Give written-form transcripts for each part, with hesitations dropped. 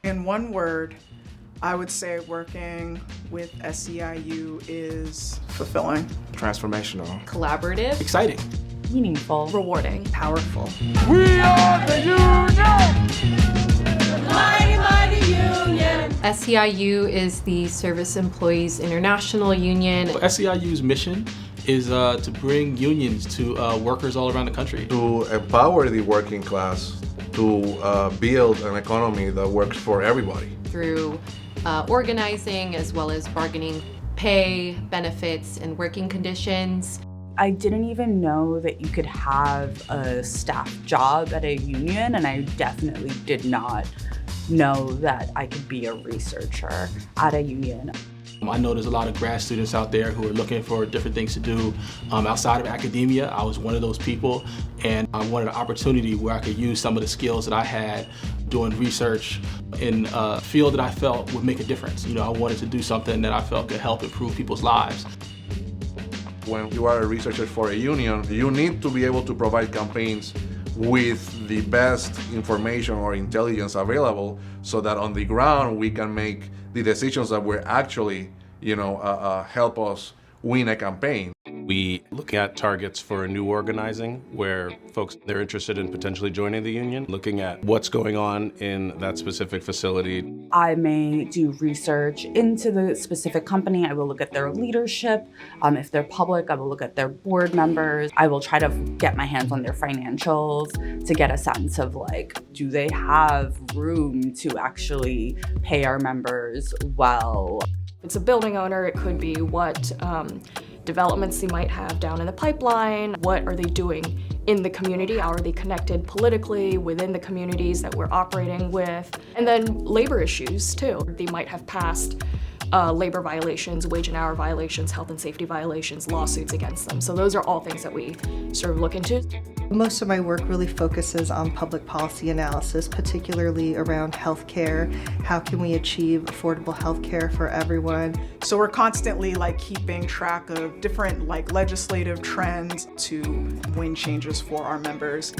In one word, I would say working with SEIU is fulfilling, transformational, collaborative, exciting, meaningful, rewarding, powerful. We are the union! Mighty, mighty union! SEIU is the Service Employees International Union. SEIU's mission is to bring unions to workers all around the country. To empower the working class to build an economy that works for everybody. Through organizing as well as bargaining pay, benefits, and working conditions. I didn't even know that you could have a staff job at a union, and I definitely did not know that I could be a researcher at a union. I know there's a lot of grad students out there who are looking for different things to do outside of academia. I was one of those people, and I wanted an opportunity where I could use some of the skills that I had doing research in a field that I felt would make a difference. You know, I wanted to do something that I felt could help improve people's lives. When you are a researcher for a union, you need to be able to provide campaigns with the best information or intelligence available so that on the ground we can make the decisions that will actually, help us win a campaign. We look at targets for new organizing where folks, they're interested in potentially joining the union, looking at what's going on in that specific facility. I may do research into the specific company. I will look at their leadership. If they're public, I will look at their board members. I will try to get my hands on their financials to get a sense of do they have room to actually pay our members well? It's a building owner, it could be what developments they might have down in the pipeline, what are they doing in the community, how are they connected politically within the communities that we're operating with, and then labor issues too. They might have passed labor violations, wage and hour violations, health and safety violations, lawsuits against them. So those are all things that we sort of look into. Most of my work really focuses on public policy analysis, particularly around healthcare. How can we achieve affordable healthcare for everyone? So we're constantly keeping track of different legislative trends to win changes for our members.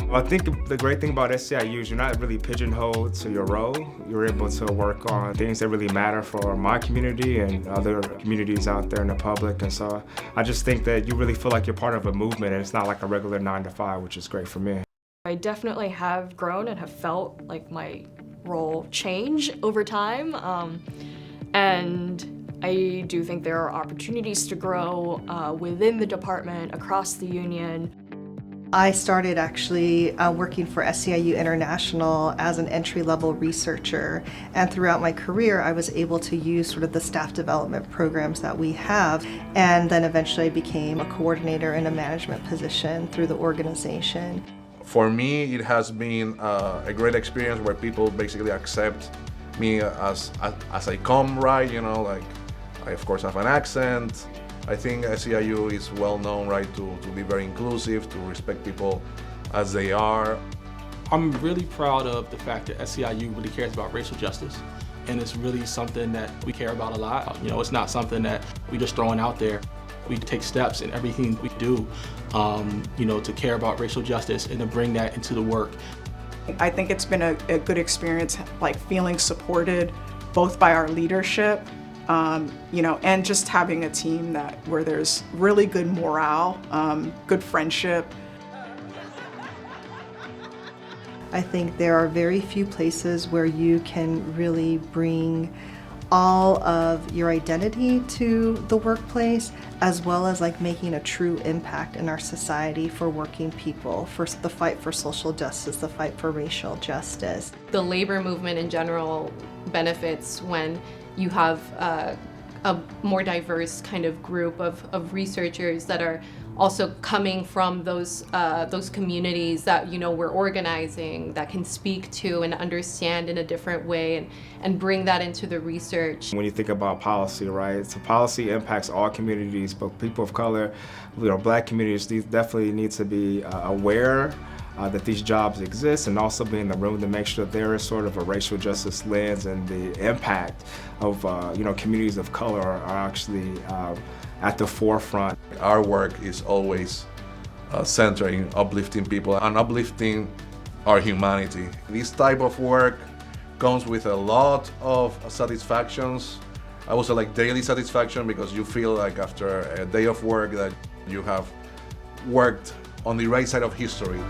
I think the great thing about SEIU is you're not really pigeonholed to your role. You're able to work on things that really matter for my community and other communities out there in the public. And so I just think that you really feel like you're part of a movement and it's not like a regular 9-to-5, which is great for me. I definitely have grown and have felt my role change over time. And I do think there are opportunities to grow within the department, across the union. I started actually working for SEIU International as an entry-level researcher, and throughout my career I was able to use sort of the staff development programs that we have, and then eventually I became a coordinator in a management position through the organization. For me, it has been a great experience where people basically accept me as I come, right? I of course have an accent. I think SEIU is well known, right, to be very inclusive, to respect people as they are. I'm really proud of the fact that SEIU really cares about racial justice, and it's really something that we care about a lot. It's not something that we just throwing out there. We take steps in everything we do, to care about racial justice and to bring that into the work. I think it's been a good experience, feeling supported both by our leadership, and just having a team where there's really good morale, good friendship. I think there are very few places where you can really bring all of your identity to the workplace, as well as making a true impact in our society for working people, for the fight for social justice, the fight for racial justice. The labor movement in general benefits when you have a more diverse kind of group of researchers that are also coming from those communities that we're organizing, that can speak to and understand in a different way and bring that into the research. When you think about policy, right? So policy impacts all communities, but people of color, Black communities, these definitely need to be aware that these jobs exist, and also be in the room to make sure that there is sort of a racial justice lens and the impact of communities of color are actually at the forefront. Our work is always centered in uplifting people and uplifting our humanity. This type of work comes with a lot of satisfactions. I would say like daily satisfaction, because you feel like after a day of work that you have worked on the right side of history.